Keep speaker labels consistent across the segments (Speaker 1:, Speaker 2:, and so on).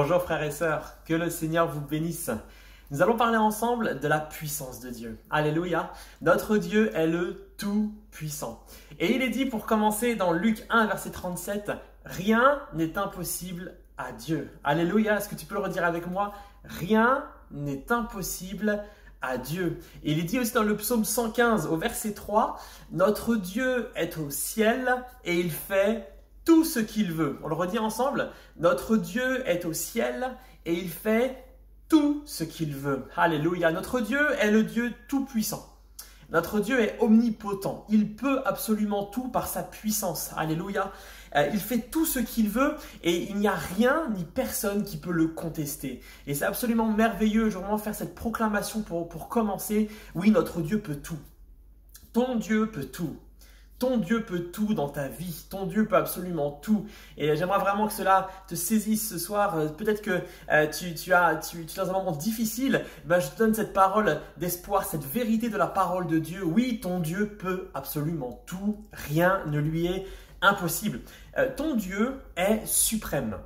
Speaker 1: Bonjour frères et sœurs, que le Seigneur vous bénisse. Nous allons parler ensemble de la puissance de Dieu. Alléluia. Notre Dieu est le Tout-Puissant. Et il est dit pour commencer dans Luc 1, verset 37, « Rien n'est impossible à Dieu. » Alléluia. Est-ce que tu peux le redire avec moi? Rien n'est impossible à Dieu. Et il est dit aussi dans le psaume 115 au verset 3, « Notre Dieu est au ciel et il fait tout ce qu'il veut. » On le redit ensemble. Notre Dieu est au ciel et il fait tout ce qu'il veut. Alléluia. Notre Dieu est le Dieu tout-puissant. Notre Dieu est omnipotent. Il peut absolument tout par sa puissance. Alléluia. Il fait tout ce qu'il veut et il n'y a rien ni personne qui peut le contester. Et c'est absolument merveilleux. Je veux vraiment faire cette proclamation pour commencer. Oui, notre Dieu peut tout. Ton Dieu peut tout. Ton Dieu peut tout dans ta vie. Ton Dieu peut absolument tout. Et j'aimerais vraiment que cela te saisisse ce soir. Peut-être que tu es dans un moment difficile. Ben, je te donne cette parole d'espoir, cette vérité de la parole de Dieu. Oui, ton Dieu peut absolument tout. Rien ne lui est impossible. Ton Dieu est suprême.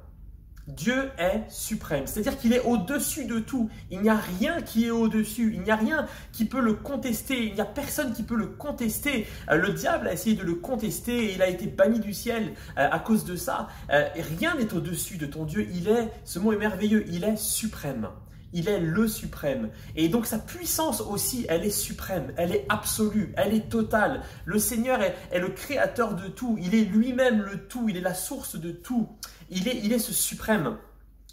Speaker 1: Dieu est suprême, c'est-à-dire qu'il est au-dessus de tout. Il n'y a rien qui est au-dessus, il n'y a rien qui peut le contester, il n'y a personne qui peut le contester. Le diable a essayé de le contester et il a été banni du ciel à cause de ça. Rien n'est au-dessus de ton Dieu, ce mot est merveilleux, il est suprême. Il est le suprême. Et donc sa puissance aussi, elle est suprême, elle est absolue, elle est totale. Le Seigneur est le créateur de tout, il est lui-même le tout, il est la source de tout. Il est ce suprême.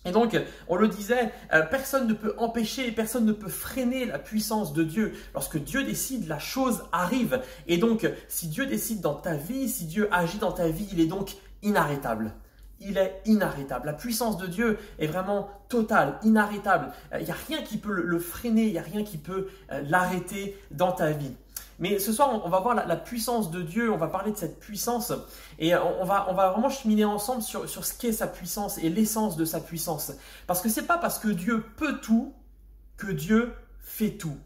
Speaker 1: Et donc, on le disait, personne ne peut empêcher, personne ne peut freiner la puissance de Dieu. Lorsque Dieu décide, la chose arrive. Et donc, si Dieu décide dans ta vie, si Dieu agit dans ta vie, il est donc inarrêtable. Il est inarrêtable. La puissance de Dieu est vraiment totale, inarrêtable. Il n'y a rien qui peut le freiner, il n'y a rien qui peut l'arrêter dans ta vie. Mais ce soir, on va voir la puissance de Dieu, on va parler de cette puissance et on va vraiment cheminer ensemble sur ce qu'est sa puissance et l'essence de sa puissance. Parce que ce n'est pas parce que Dieu peut tout que Dieu fait tout.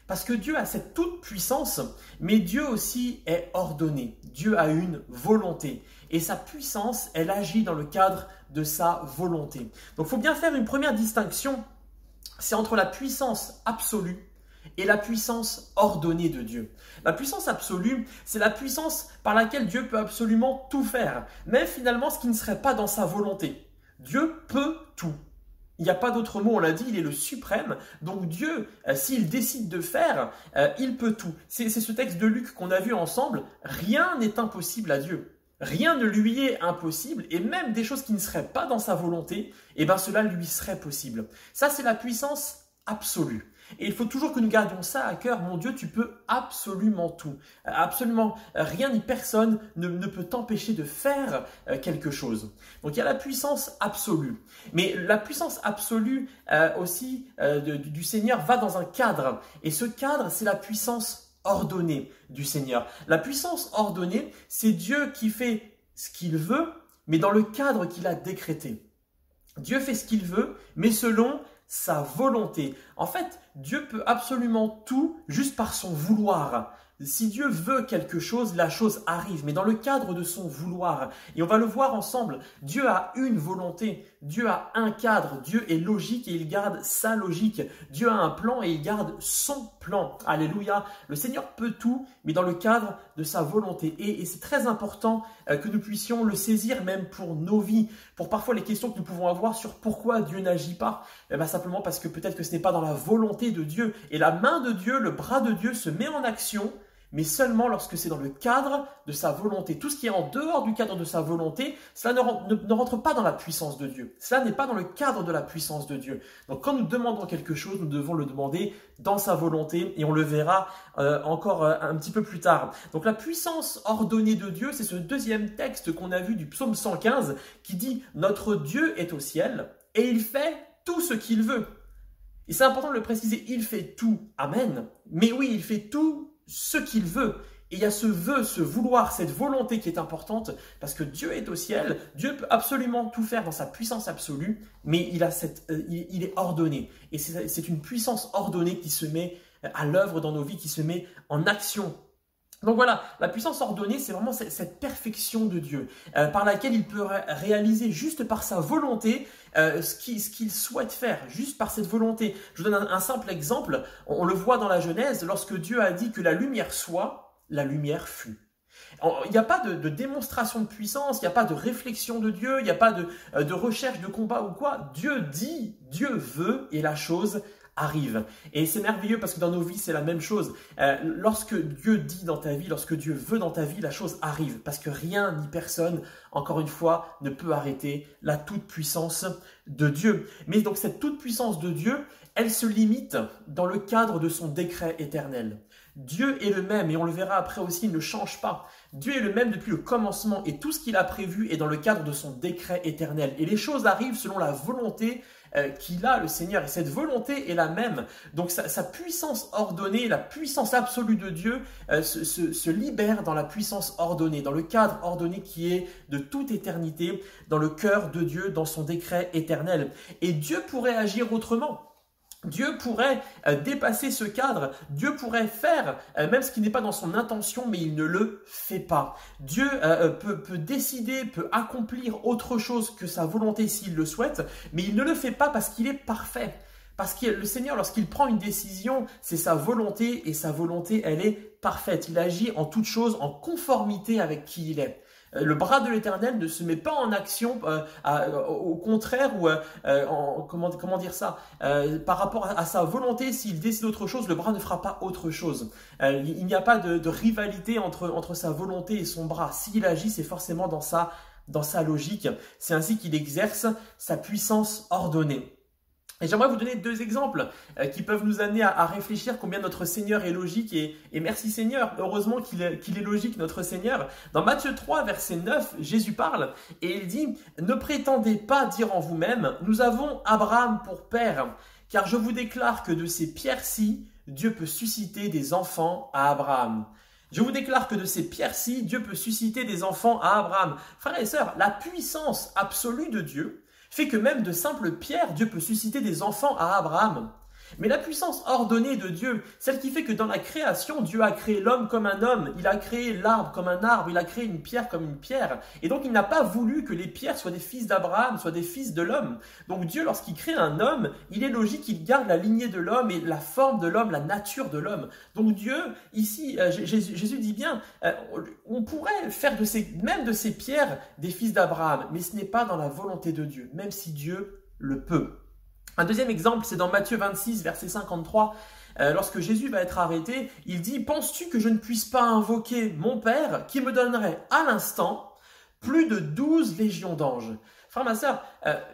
Speaker 1: Parce que Dieu a cette toute puissance, mais Dieu aussi est ordonné. Dieu a une volonté. Et sa puissance, elle agit dans le cadre de sa volonté. Donc il faut bien faire une première distinction, c'est entre la puissance absolue et la puissance ordonnée de Dieu. La puissance absolue, c'est la puissance par laquelle Dieu peut absolument tout faire, même finalement ce qui ne serait pas dans sa volonté. Dieu peut tout. Il n'y a pas d'autre mot, on l'a dit, il est le suprême. Donc Dieu, s'il décide de faire, il peut tout. C'est ce texte de Luc qu'on a vu ensemble. Rien n'est impossible à Dieu. Rien ne lui est impossible et même des choses qui ne seraient pas dans sa volonté, eh ben cela lui serait possible. Ça, c'est la puissance absolue. Et il faut toujours que nous gardions ça à cœur. Mon Dieu, tu peux absolument tout. Absolument rien ni personne ne peut t'empêcher de faire quelque chose. Donc il y a la puissance absolue. Mais la puissance absolue aussi du Seigneur va dans un cadre. Et ce cadre, c'est la puissance ordonnée du Seigneur. La puissance ordonnée, c'est Dieu qui fait ce qu'il veut, mais dans le cadre qu'il a décrété. Dieu fait ce qu'il veut, mais selon sa volonté. En fait, Dieu peut absolument tout juste par son vouloir. Si Dieu veut quelque chose, la chose arrive, mais dans le cadre de son vouloir. Et on va le voir ensemble, Dieu a une volonté, Dieu a un cadre, Dieu est logique et il garde sa logique. Dieu a un plan et il garde son plan. Alléluia. Le Seigneur peut tout, mais dans le cadre de sa volonté. Et c'est très important que nous puissions le saisir même pour nos vies, pour parfois les questions que nous pouvons avoir sur pourquoi Dieu n'agit pas. Simplement parce que peut-être que ce n'est pas dans la volonté de Dieu. Et la main de Dieu, le bras de Dieu se met en action, mais seulement lorsque c'est dans le cadre de sa volonté. Tout ce qui est en dehors du cadre de sa volonté, cela ne rentre pas dans la puissance de Dieu. Cela n'est pas dans le cadre de la puissance de Dieu. Donc quand nous demandons quelque chose, nous devons le demander dans sa volonté et on le verra encore un petit peu plus tard. Donc la puissance ordonnée de Dieu, c'est ce deuxième texte qu'on a vu du psaume 115 qui dit « Notre Dieu est au ciel et il fait tout ce qu'il veut ». Et c'est important de le préciser, il fait tout, amen. Mais oui, il fait tout ce qu'il veut. Et il y a ce vœu, ce vouloir, cette volonté qui est importante parce que Dieu est au ciel, Dieu peut absolument tout faire dans sa puissance absolue, mais il est ordonné. Et c'est une puissance ordonnée qui se met à l'œuvre dans nos vies, qui se met en action. Donc voilà, la puissance ordonnée, c'est vraiment cette perfection de Dieu, par laquelle il peut réaliser juste par sa volonté ce qu'il souhaite faire, juste par cette volonté. Je vous donne un simple exemple, on le voit dans la Genèse, lorsque Dieu a dit que la lumière soit, la lumière fut. Il n'y a pas de démonstration de puissance, il n'y a pas de réflexion de Dieu, il n'y a pas de recherche de combat ou quoi. Dieu dit, Dieu veut et la chose arrive. Et c'est merveilleux parce que dans nos vies, c'est la même chose. Lorsque Dieu dit dans ta vie, lorsque Dieu veut dans ta vie, la chose arrive. Parce que rien ni personne, encore une fois, ne peut arrêter la toute-puissance de Dieu. Mais donc cette toute-puissance de Dieu, elle se limite dans le cadre de son décret éternel. Dieu est le même et on le verra après aussi, il ne change pas. Dieu est le même depuis le commencement et tout ce qu'il a prévu est dans le cadre de son décret éternel. Et les choses arrivent selon la volonté qu'il a, le Seigneur. Et cette volonté est la même. Donc sa puissance ordonnée, la puissance absolue de Dieu se libère dans la puissance ordonnée, dans le cadre ordonné qui est de toute éternité, dans le cœur de Dieu, dans son décret éternel. Et Dieu pourrait agir autrement. Dieu pourrait dépasser ce cadre, Dieu pourrait faire même ce qui n'est pas dans son intention, mais il ne le fait pas. Dieu peut décider, peut accomplir autre chose que sa volonté s'il le souhaite, mais il ne le fait pas parce qu'il est parfait. Parce que le Seigneur, lorsqu'il prend une décision, c'est sa volonté et sa volonté, elle est parfaite. Il agit en toute chose en conformité avec qui il est. Le bras de l'Éternel ne se met pas en action au contraire ou comment dire ça par rapport à sa volonté. S'il décide autre chose, le bras ne fera pas autre chose. Il n'y a pas de rivalité entre sa volonté et son bras. S'il agit, c'est forcément dans sa logique. C'est ainsi qu'il exerce sa puissance ordonnée. Et j'aimerais vous donner deux exemples qui peuvent nous amener à réfléchir combien notre Seigneur est logique et merci Seigneur, heureusement qu'il est logique notre Seigneur. Dans Matthieu 3, verset 9, Jésus parle et il dit « Ne prétendez pas dire en vous-même, nous avons Abraham pour père, car je vous déclare que de ces pierres-ci, Dieu peut susciter des enfants à Abraham. » Je vous déclare que de ces pierres-ci, Dieu peut susciter des enfants à Abraham. Frères et sœurs, la puissance absolue de Dieu fait que même de simples pierres, Dieu peut susciter des enfants à Abraham. Mais la puissance ordonnée de Dieu, celle qui fait que dans la création, Dieu a créé l'homme comme un homme, il a créé l'arbre comme un arbre, il a créé une pierre comme une pierre. Et donc il n'a pas voulu que les pierres soient des fils d'Abraham, soient des fils de l'homme. Donc Dieu, lorsqu'il crée un homme, il est logique qu'il garde la lignée de l'homme et la forme de l'homme, la nature de l'homme. Donc Dieu, ici, Jésus dit bien, on pourrait faire même de ces pierres des fils d'Abraham, mais ce n'est pas dans la volonté de Dieu, même si Dieu le peut. Un deuxième exemple, c'est dans Matthieu 26, verset 53. Lorsque Jésus va être arrêté, il dit « Penses-tu que je ne puisse pas invoquer mon Père qui me donnerait à l'instant plus de 12 légions d'anges ?» Frère, ma sœur,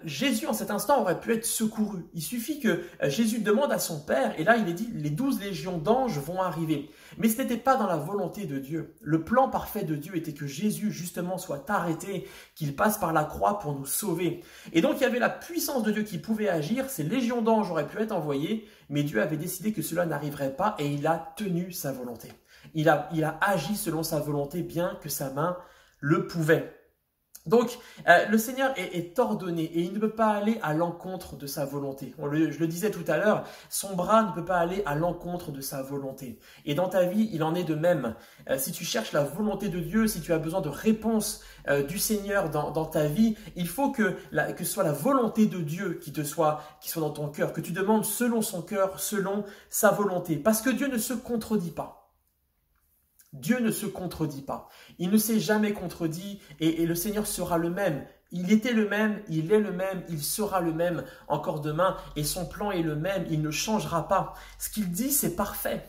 Speaker 1: Jésus en cet instant aurait pu être secouru. Il suffit que Jésus demande à son Père, et là il est dit, les 12 légions d'anges vont arriver. Mais ce n'était pas dans la volonté de Dieu. Le plan parfait de Dieu était que Jésus justement soit arrêté, qu'il passe par la croix pour nous sauver. Et donc il y avait la puissance de Dieu qui pouvait agir, ces légions d'anges auraient pu être envoyées, mais Dieu avait décidé que cela n'arriverait pas et il a tenu sa volonté. Il a agi selon sa volonté, bien que sa main le pouvait. Donc, le Seigneur est ordonné et il ne peut pas aller à l'encontre de sa volonté. Je le disais tout à l'heure, son bras ne peut pas aller à l'encontre de sa volonté. Et dans ta vie, il en est de même. Si tu cherches la volonté de Dieu, si tu as besoin de réponses du Seigneur dans ta vie, il faut que ce soit la volonté de Dieu qui soit dans ton cœur, que tu demandes selon son cœur, selon sa volonté. Parce que Dieu ne se contredit pas. Dieu ne se contredit pas. Il ne s'est jamais contredit et le Seigneur sera le même. Il était le même, il est le même, il sera le même encore demain et son plan est le même, il ne changera pas. Ce qu'il dit, c'est parfait.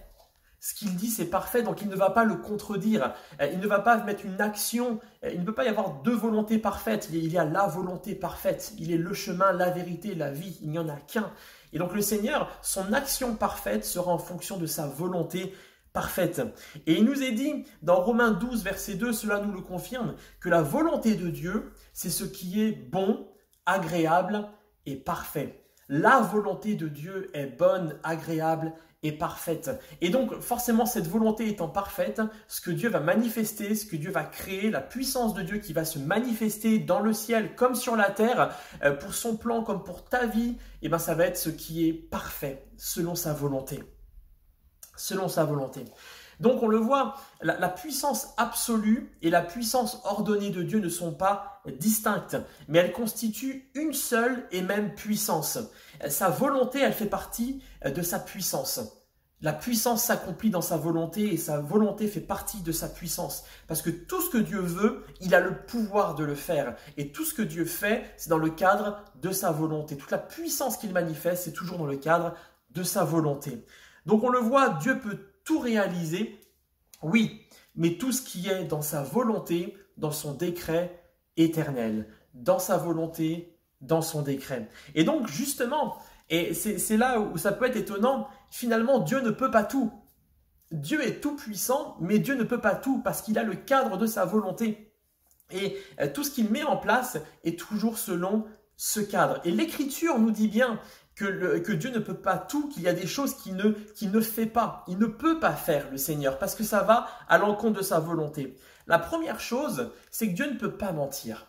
Speaker 1: Ce qu'il dit, c'est parfait, donc il ne va pas le contredire. Il ne va pas mettre une action. Il ne peut pas y avoir deux volontés parfaites. Il y a la volonté parfaite. Il est le chemin, la vérité, la vie. Il n'y en a qu'un. Et donc le Seigneur, son action parfaite sera en fonction de sa volonté parfaite. Et il nous est dit, dans Romains 12, verset 2, cela nous le confirme, que la volonté de Dieu, c'est ce qui est bon, agréable et parfait. La volonté de Dieu est bonne, agréable et parfaite. Et donc, forcément, cette volonté étant parfaite, ce que Dieu va manifester, ce que Dieu va créer, la puissance de Dieu qui va se manifester dans le ciel comme sur la terre, pour son plan comme pour ta vie, et ben, ça va être ce qui est parfait, selon sa volonté. Selon sa volonté. Donc on le voit, la puissance absolue et la puissance ordonnée de Dieu ne sont pas distinctes, mais elles constituent une seule et même puissance. Sa volonté, elle fait partie de sa puissance. La puissance s'accomplit dans sa volonté et sa volonté fait partie de sa puissance. Parce que tout ce que Dieu veut, il a le pouvoir de le faire. Et tout ce que Dieu fait, c'est dans le cadre de sa volonté. Toute la puissance qu'il manifeste, c'est toujours dans le cadre de sa volonté. Donc on le voit, Dieu peut tout réaliser, oui, mais tout ce qui est dans sa volonté, dans son décret éternel. Dans sa volonté, dans son décret. Et donc justement, et c'est là où ça peut être étonnant, finalement Dieu ne peut pas tout. Dieu est tout puissant, mais Dieu ne peut pas tout parce qu'il a le cadre de sa volonté. Et tout ce qu'il met en place est toujours selon ce cadre. Et l'Écriture nous dit bien que Dieu ne peut pas tout, qu'il y a des choses qu'il ne fait pas. Il ne peut pas faire, le Seigneur, parce que ça va à l'encontre de sa volonté. La première chose, c'est que Dieu ne peut pas mentir.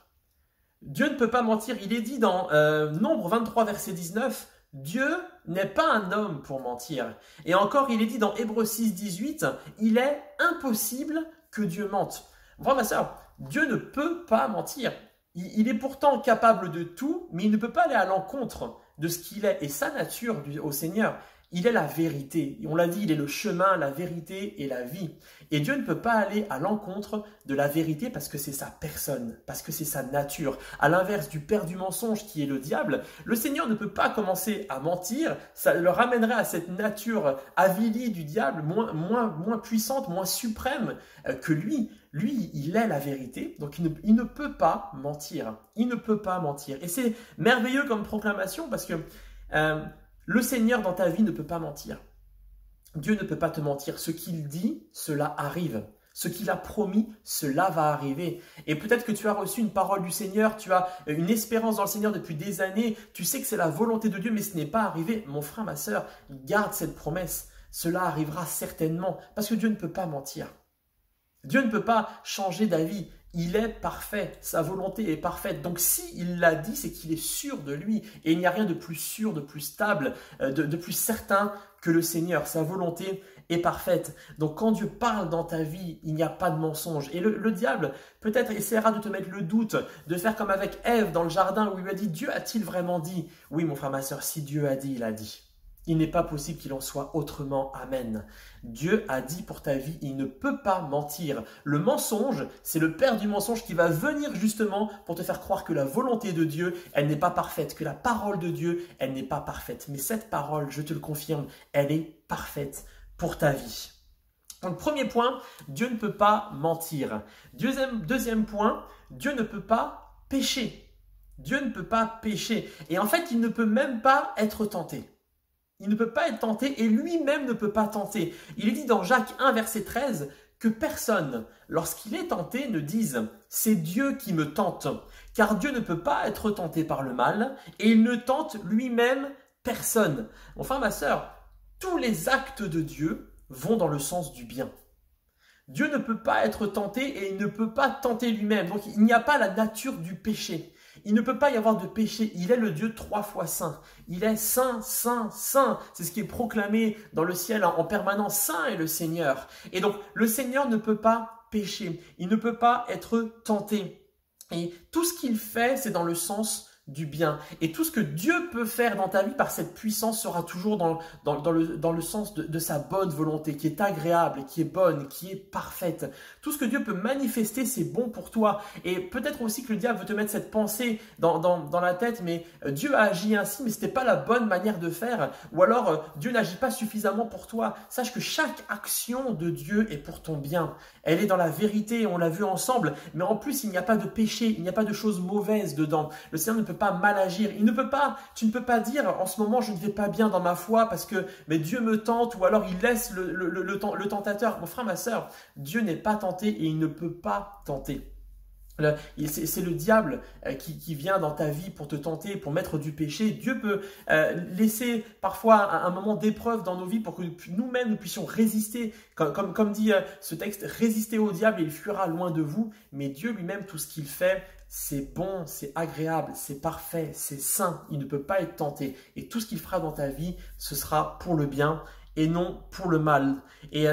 Speaker 1: Dieu ne peut pas mentir. Il est dit dans Nombre 23, verset 19, « Dieu n'est pas un homme pour mentir. » Et encore, il est dit dans Hébreux 6, 18, « Il est impossible que Dieu mente. » Voilà, ma sœur, Dieu ne peut pas mentir. Il est pourtant capable de tout, mais il ne peut pas aller à l'encontre de ce qu'il est. Et sa nature au Seigneur, il est la vérité. On l'a dit, il est le chemin, la vérité et la vie. Et Dieu ne peut pas aller à l'encontre de la vérité parce que c'est sa personne, parce que c'est sa nature. À l'inverse du père du mensonge qui est le diable, le Seigneur ne peut pas commencer à mentir. Ça le ramènerait à cette nature avilie du diable, moins puissante, moins suprême que lui. Lui, il est la vérité, donc il ne peut pas mentir. Il ne peut pas mentir. Et c'est merveilleux comme proclamation parce que le Seigneur dans ta vie ne peut pas mentir. Dieu ne peut pas te mentir. Ce qu'il dit, cela arrive. Ce qu'il a promis, cela va arriver. Et peut-être que tu as reçu une parole du Seigneur, tu as une espérance dans le Seigneur depuis des années, tu sais que c'est la volonté de Dieu, mais ce n'est pas arrivé. Mon frère, ma sœur, garde cette promesse. Cela arrivera certainement, parce que Dieu ne peut pas mentir. Dieu ne peut pas changer d'avis. Il est parfait, sa volonté est parfaite. Donc s'il l'a dit, c'est qu'il est sûr de lui. Et il n'y a rien de plus sûr, de plus stable, de plus certain que le Seigneur. Sa volonté est parfaite. Donc quand Dieu parle dans ta vie, il n'y a pas de mensonge. Et le diable peut-être essaiera de te mettre le doute, de faire comme avec Ève dans le jardin où il lui a dit « Dieu a-t-il vraiment dit ?» Oui mon frère, ma sœur, si Dieu a dit, il a dit. Il n'est pas possible qu'il en soit autrement. Amen. Dieu a dit pour ta vie, il ne peut pas mentir. Le mensonge, c'est le père du mensonge qui va venir justement pour te faire croire que la volonté de Dieu, elle n'est pas parfaite, que la parole de Dieu, elle n'est pas parfaite. Mais cette parole, je te le confirme, elle est parfaite pour ta vie. Donc premier point, Dieu ne peut pas mentir. Deuxième point, Dieu ne peut pas pécher. Dieu ne peut pas pécher. Et en fait, il ne peut même pas être tenté. Il ne peut pas être tenté et lui-même ne peut pas tenter. Il est dit dans Jacques 1, verset 13, que personne, lorsqu'il est tenté, ne dise « c'est Dieu qui me tente ». Car Dieu ne peut pas être tenté par le mal et il ne tente lui-même personne. Mon frère, ma sœur, tous les actes de Dieu vont dans le sens du bien. Dieu ne peut pas être tenté et il ne peut pas tenter lui-même. Donc il n'y a pas la nature du péché. Il ne peut pas y avoir de péché. Il est le Dieu 3 fois saint. Il est saint, saint, saint. C'est ce qui est proclamé dans le ciel en permanence. Saint est le Seigneur. Et donc, le Seigneur ne peut pas pécher. Il ne peut pas être tenté. Et tout ce qu'il fait, c'est dans le sens du bien. Et tout ce que Dieu peut faire dans ta vie par cette puissance sera toujours dans le sens de sa bonne volonté, qui est agréable, qui est bonne, qui est parfaite. Tout ce que Dieu peut manifester, c'est bon pour toi. Et peut-être aussi que le diable veut te mettre cette pensée dans la tête, mais Dieu a agi ainsi, mais ce n'était pas la bonne manière de faire. Ou alors, Dieu n'agit pas suffisamment pour toi. Sache que chaque action de Dieu est pour ton bien. Elle est dans la vérité, on l'a vu ensemble. Mais en plus, il n'y a pas de péché, il n'y a pas de choses mauvaises dedans. Le Seigneur ne peut pas mal agir. Tu ne peux pas dire en ce moment je ne vais pas bien dans ma foi parce que mais Dieu me tente ou alors il laisse le tentateur. Mon frère, ma sœur, Dieu n'est pas tenté et il ne peut pas tenter. C'est le diable qui vient dans ta vie pour te tenter, pour mettre du péché. Dieu peut laisser parfois un moment d'épreuve dans nos vies pour que nous-mêmes nous puissions résister. Comme dit ce texte, résister au diable et il fuira loin de vous. Mais Dieu lui-même, tout ce qu'il fait, c'est bon, c'est agréable, c'est parfait, c'est saint. Il ne peut pas être tenté. Et tout ce qu'il fera dans ta vie, ce sera pour le bien et non pour le mal. Et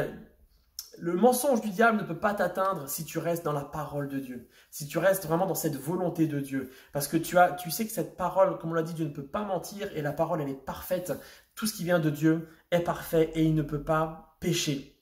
Speaker 1: Le mensonge du diable ne peut pas t'atteindre si tu restes dans la parole de Dieu, si tu restes vraiment dans cette volonté de Dieu. Parce que tu sais que cette parole, comme on l'a dit, Dieu ne peut pas mentir et la parole, elle est parfaite. Tout ce qui vient de Dieu est parfait et il ne peut pas pécher.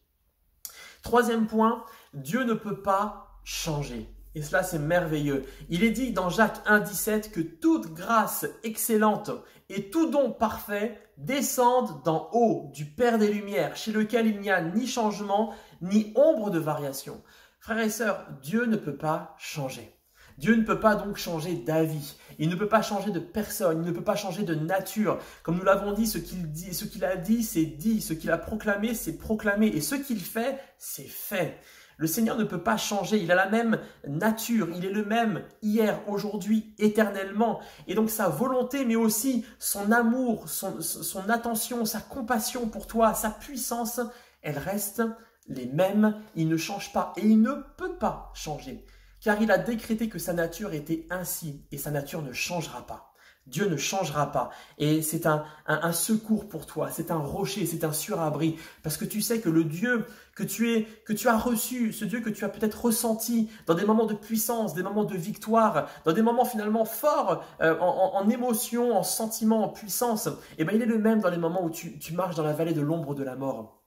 Speaker 1: Troisième point, Dieu ne peut pas changer. Et cela, c'est merveilleux. Il est dit dans Jacques 1,17 que toute grâce excellente et tout don parfait descendent d'en haut du Père des Lumières, chez lequel il n'y a ni changement, ni ombre de variation. Frères et sœurs, Dieu ne peut pas changer. Dieu ne peut pas donc changer d'avis. Il ne peut pas changer de personne. Il ne peut pas changer de nature. Comme nous l'avons dit, ce qu'il a dit, c'est dit. Ce qu'il a proclamé, c'est proclamé. Et ce qu'il fait, c'est fait. Le Seigneur ne peut pas changer, il a la même nature, il est le même hier, aujourd'hui, éternellement. Et donc sa volonté, mais aussi son amour, son attention, sa compassion pour toi, sa puissance, elles restent les mêmes, il ne change pas et il ne peut pas changer. Car il a décrété que sa nature était ainsi et sa nature ne changera pas. Dieu ne changera pas et c'est un secours pour toi, c'est un rocher, c'est un surabri parce que tu sais que le Dieu que tu as reçu, ce Dieu que tu as peut-être ressenti dans des moments de puissance, des moments de victoire, dans des moments finalement forts en émotion, en sentiment, en puissance, et bien il est le même dans les moments où tu marches dans la vallée de l'ombre de la mort.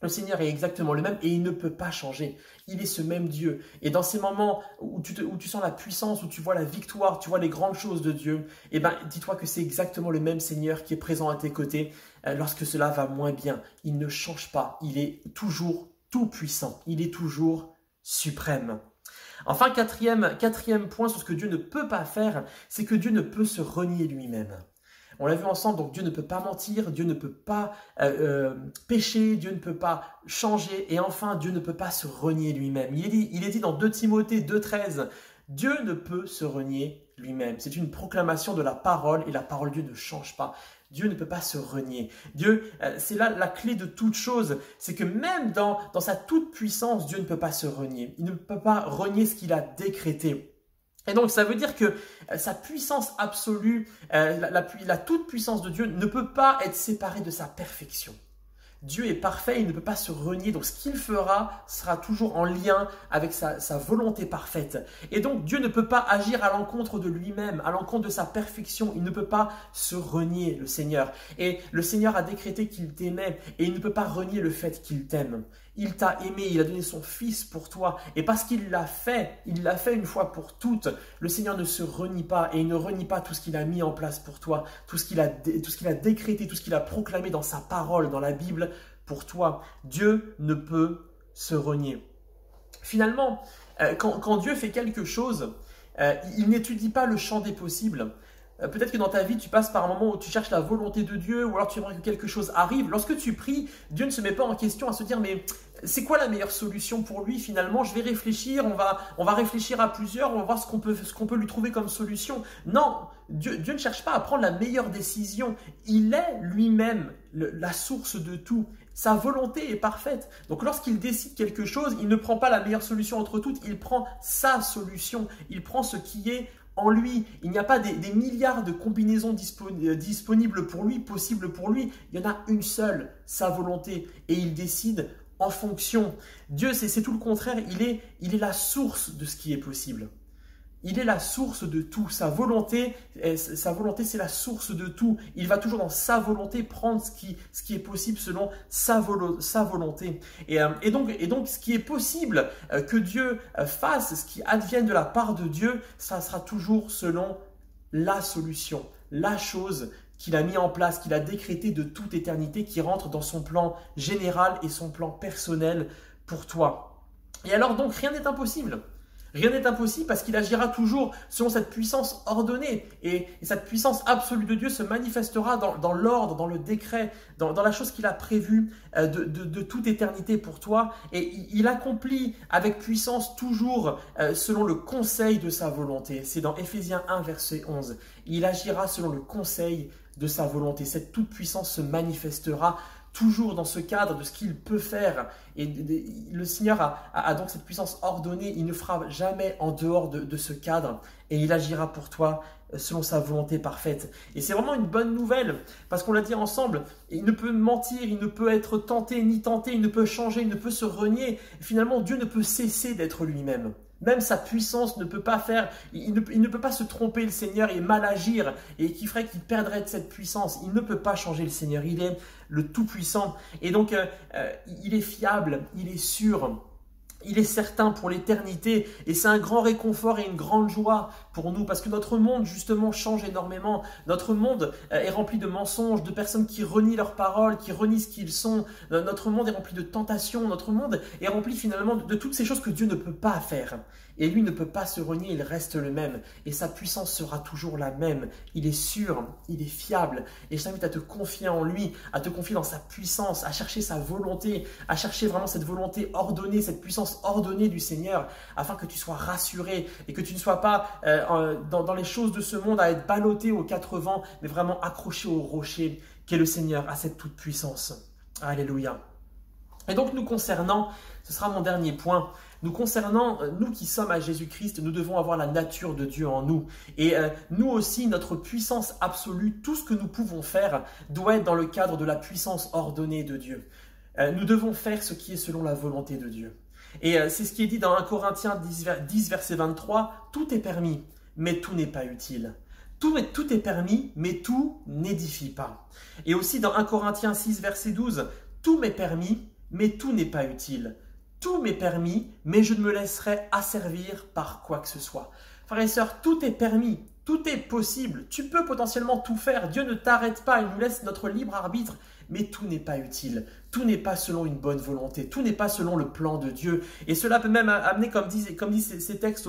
Speaker 1: Le Seigneur est exactement le même et il ne peut pas changer. Il est ce même Dieu. Et dans ces moments où tu sens la puissance, où tu vois la victoire, tu vois les grandes choses de Dieu, eh ben, dis-toi que c'est exactement le même Seigneur qui est présent à tes côtés lorsque cela va moins bien. Il ne change pas. Il est toujours tout puissant. Il est toujours suprême. Enfin, quatrième point sur ce que Dieu ne peut pas faire, c'est que Dieu ne peut se renier lui-même. On l'a vu ensemble, donc Dieu ne peut pas mentir, Dieu ne peut pas pécher, Dieu ne peut pas changer et enfin Dieu ne peut pas se renier lui-même. Il est dit dans 2 Timothée 2,13, Dieu ne peut se renier lui-même. C'est une proclamation de la parole et la parole de Dieu ne change pas. Dieu ne peut pas se renier. Dieu, c'est là la clé de toute chose, c'est que même dans sa toute puissance, Dieu ne peut pas se renier. Il ne peut pas renier ce qu'il a décrété. Et donc, ça veut dire que sa puissance absolue, la toute puissance de Dieu ne peut pas être séparée de sa perfection. Dieu est parfait, il ne peut pas se renier, donc ce qu'il fera sera toujours en lien avec sa volonté parfaite. Et donc Dieu ne peut pas agir à l'encontre de lui-même, à l'encontre de sa perfection, il ne peut pas se renier, le Seigneur. Et le Seigneur a décrété qu'il t'aimait et il ne peut pas renier le fait qu'il t'aime. Il t'a aimé, il a donné son Fils pour toi et parce qu'il l'a fait une fois pour toutes, le Seigneur ne se renie pas et il ne renie pas tout ce qu'il a mis en place pour toi, tout ce qu'il a décrété, tout ce qu'il a proclamé dans sa parole, dans la Bible pour toi. Dieu ne peut se renier. Finalement, quand Dieu fait quelque chose, il n'étudie pas le champ des possibles. Peut-être que dans ta vie, tu passes par un moment où tu cherches la volonté de Dieu ou alors tu aimerais que quelque chose arrive. Lorsque tu pries, Dieu ne se met pas en question à se dire mais c'est quoi la meilleure solution pour lui finalement? Je vais réfléchir, on va réfléchir à plusieurs, on va voir ce qu'on peut lui trouver comme solution. Non, Dieu ne cherche pas à prendre la meilleure décision. Il est lui-même la source de tout. Sa volonté est parfaite. Donc lorsqu'il décide quelque chose, il ne prend pas la meilleure solution entre toutes, il prend sa solution. Il prend ce qui est en lui. Il n'y a pas des milliards de combinaisons disponibles pour lui, possibles pour lui. Il y en a une seule, sa volonté. Et il décide en fonction. Dieu, c'est tout le contraire. Il est la source de ce qui est possible. Il est la source de tout. Sa volonté, c'est la source de tout. Il va toujours dans sa volonté prendre ce qui est possible selon sa volonté. Et donc, ce qui est possible que Dieu fasse, ce qui advienne de la part de Dieu, ça sera toujours selon la solution, la chose qu'il a mis en place, qu'il a décrété de toute éternité, qui rentre dans son plan général et son plan personnel pour toi. Et alors donc, rien n'est impossible. Rien n'est impossible parce qu'il agira toujours selon cette puissance ordonnée. Et cette puissance absolue de Dieu se manifestera dans l'ordre, dans le décret, dans la chose qu'il a prévue de toute éternité pour toi. Et il accomplit avec puissance toujours selon le conseil de sa volonté. C'est dans Éphésiens 1, verset 11. Il agira selon le conseil de sa volonté. Cette toute puissance se manifestera toujours dans ce cadre de ce qu'il peut faire. Et le Seigneur a donc cette puissance ordonnée. Il ne fera jamais en dehors de ce cadre. Et il agira pour toi selon sa volonté parfaite. Et c'est vraiment une bonne nouvelle, parce qu'on l'a dit ensemble, il ne peut mentir, il ne peut être tenté ni tenté, il ne peut changer, il ne peut se renier. Finalement, Dieu ne peut cesser d'être lui-même. Même sa puissance ne peut pas faire, il ne peut pas se tromper le Seigneur et mal agir, et qui ferait qu'il perdrait de cette puissance. Il ne peut pas changer le Seigneur, il est le Tout-Puissant. Et donc, il est fiable, il est sûr. Il est certain pour l'éternité et c'est un grand réconfort et une grande joie pour nous parce que notre monde justement change énormément. Notre monde est rempli de mensonges, de personnes qui renient leurs paroles, qui renient ce qu'ils sont. Notre monde est rempli de tentations, notre monde est rempli finalement de toutes ces choses que Dieu ne peut pas faire. Et lui ne peut pas se renier, il reste le même. Et sa puissance sera toujours la même. Il est sûr, il est fiable. Et je t'invite à te confier en lui, à te confier dans sa puissance, à chercher sa volonté, à chercher vraiment cette volonté ordonnée, cette puissance ordonnée du Seigneur, afin que tu sois rassuré et que tu ne sois pas dans les choses de ce monde à être ballotté aux quatre vents, mais vraiment accroché au rocher qu'est le Seigneur, à cette toute puissance. Alléluia. Et donc nous concernant, ce sera mon dernier point, nous concernant, nous qui sommes à Jésus-Christ, nous devons avoir la nature de Dieu en nous. Et nous aussi, notre puissance absolue, tout ce que nous pouvons faire doit être dans le cadre de la puissance ordonnée de Dieu. Nous devons faire ce qui est selon la volonté de Dieu. Et c'est ce qui est dit dans 1 Corinthiens 10, verset 23, « Tout est permis, mais tout n'est pas utile. Tout est permis, mais tout n'édifie pas. » Et aussi dans 1 Corinthiens 6, verset 12, « Tout m'est permis, mais tout n'est pas utile. Tout m'est permis, mais je ne me laisserai asservir par quoi que ce soit. » Frères et sœurs, tout est permis, tout est possible. Tu peux potentiellement tout faire. Dieu ne t'arrête pas, il nous laisse notre libre arbitre. Mais tout n'est pas utile, tout n'est pas selon une bonne volonté, tout n'est pas selon le plan de Dieu. Et cela peut même amener, comme disent ces textes,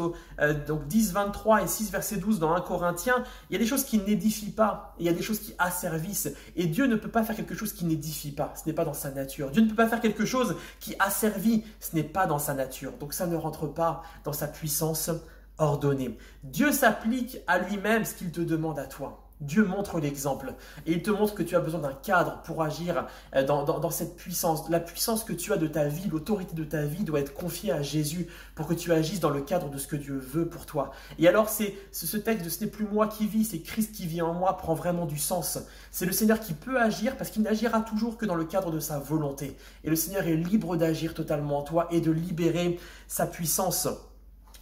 Speaker 1: donc 10, 23 et 6, verset 12 dans 1 Corinthiens, il y a des choses qui n'édifient pas, et il y a des choses qui asservissent. Et Dieu ne peut pas faire quelque chose qui n'édifie pas, ce n'est pas dans sa nature. Dieu ne peut pas faire quelque chose qui asservit, ce n'est pas dans sa nature. Donc ça ne rentre pas dans sa puissance ordonnée. Dieu s'applique à lui-même ce qu'il te demande à toi. Dieu montre l'exemple et il te montre que tu as besoin d'un cadre pour agir dans cette puissance. La puissance que tu as de ta vie, l'autorité de ta vie doit être confiée à Jésus pour que tu agisses dans le cadre de ce que Dieu veut pour toi. Et alors ce texte de « ce n'est plus moi qui vis, c'est Christ qui vit en moi » prend vraiment du sens. C'est le Seigneur qui peut agir parce qu'il n'agira toujours que dans le cadre de sa volonté. Et le Seigneur est libre d'agir totalement en toi et de libérer sa puissance.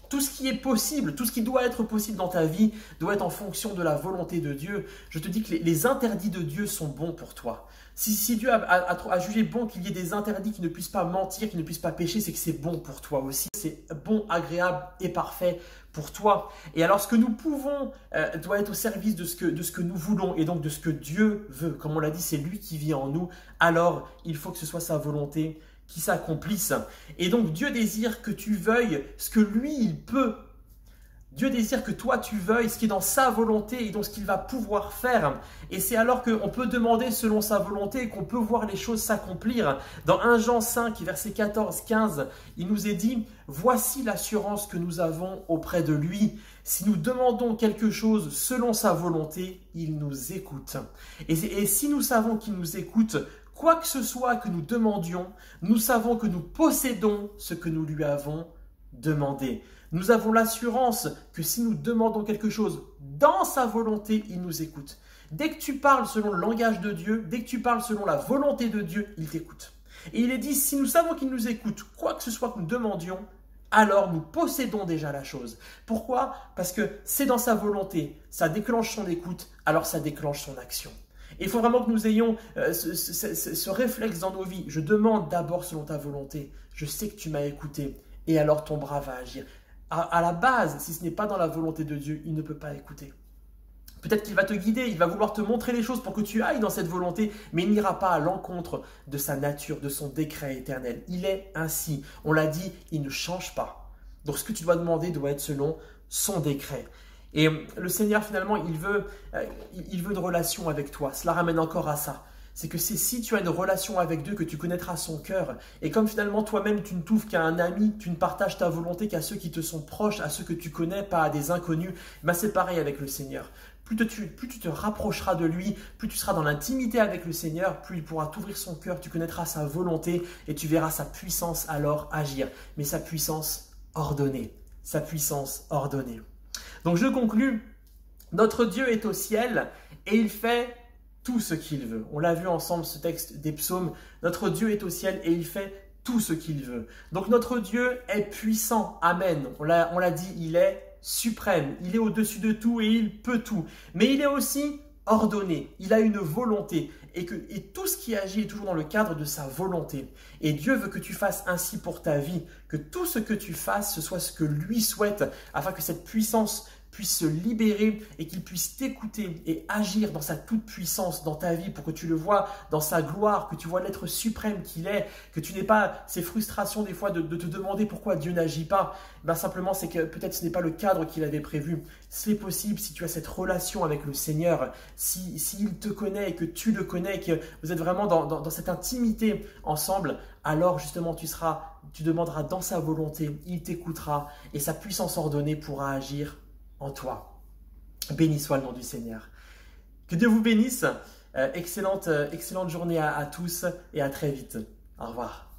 Speaker 1: Tout ce qui est possible, tout ce qui doit être possible dans ta vie doit être en fonction de la volonté de Dieu. Je te dis que les interdits de Dieu sont bons pour toi. Si Dieu a jugé bon qu'il y ait des interdits qui ne puissent pas mentir, qui ne puissent pas pécher, c'est que c'est bon pour toi aussi. C'est bon, agréable et parfait pour toi. Et alors ce que nous pouvons doit être au service de ce que nous voulons et donc de ce que Dieu veut. Comme on l'a dit, c'est lui qui vit en nous. Alors il faut que ce soit sa volonté qui s'accomplissent. Et donc Dieu désire que tu veuilles ce que lui, il peut. Dieu désire que toi, tu veuilles ce qui est dans sa volonté et donc ce qu'il va pouvoir faire. Et c'est alors qu'on peut demander selon sa volonté et qu'on peut voir les choses s'accomplir. Dans 1 Jean 5, verset 14-15, il nous est dit « Voici l'assurance que nous avons auprès de lui. Si nous demandons quelque chose selon sa volonté, il nous écoute. » Et si nous savons qu'il nous écoute, quoi que ce soit que nous demandions, nous savons que nous possédons ce que nous lui avons demandé. Nous avons l'assurance que si nous demandons quelque chose dans sa volonté, il nous écoute. Dès que tu parles selon le langage de Dieu, dès que tu parles selon la volonté de Dieu, il t'écoute. Et il est dit, si nous savons qu'il nous écoute, quoi que ce soit que nous demandions, alors nous possédons déjà la chose. Pourquoi? Parce que c'est dans sa volonté, ça déclenche son écoute, alors ça déclenche son action. Et il faut vraiment que nous ayons ce réflexe dans nos vies. Je demande d'abord selon ta volonté. Je sais que tu m'as écouté. Et alors ton bras va agir. À la base, si ce n'est pas dans la volonté de Dieu, il ne peut pas écouter. Peut-être qu'il va te guider, il va vouloir te montrer les choses pour que tu ailles dans cette volonté, mais il n'ira pas à l'encontre de sa nature, de son décret éternel. Il est ainsi. On l'a dit, il ne change pas. Donc ce que tu dois demander doit être selon son décret. Et le Seigneur, finalement, il veut une relation avec toi. Cela ramène encore à ça. C'est que c'est si tu as une relation avec Dieu que tu connaîtras son cœur. Et comme finalement toi-même tu ne t'ouvres qu'à un ami, tu ne partages ta volonté qu'à ceux qui te sont proches, à ceux que tu connais, pas à des inconnus, ben c'est pareil avec le Seigneur. plus tu te rapprocheras de lui, plus tu seras dans l'intimité avec le Seigneur, plus il pourra t'ouvrir son cœur, tu connaîtras sa volonté et tu verras sa puissance alors agir. Mais sa puissance ordonnée. Sa puissance ordonnée. Donc je conclus, notre Dieu est au ciel et il fait tout ce qu'il veut. On l'a vu ensemble, ce texte des psaumes. Notre Dieu est au ciel et il fait tout ce qu'il veut. Donc notre Dieu est puissant. Amen. On l'a dit, il est suprême. Il est au-dessus de tout et il peut tout. Mais il est aussi ordonné. Il a une volonté. Et tout ce qui agit est toujours dans le cadre de sa volonté. Et Dieu veut que tu fasses ainsi pour ta vie. Que tout ce que tu fasses, ce soit ce que lui souhaite, afin que cette puissance puisse se libérer et qu'il puisse t'écouter et agir dans sa toute-puissance dans ta vie pour que tu le vois dans sa gloire, que tu vois l'être suprême qu'il est, que tu n'aies pas ces frustrations des fois de te demander pourquoi Dieu n'agit pas. Ben simplement, c'est que peut-être ce n'est pas le cadre qu'il avait prévu. C'est possible si tu as cette relation avec le Seigneur, s'il te connaît et que tu le connais, que vous êtes vraiment dans cette intimité ensemble, alors justement tu demanderas dans sa volonté, il t'écoutera et sa puissance ordonnée pourra agir en toi. Béni soit le nom du Seigneur. Que Dieu vous bénisse. Excellente journée à tous et à très vite. Au revoir.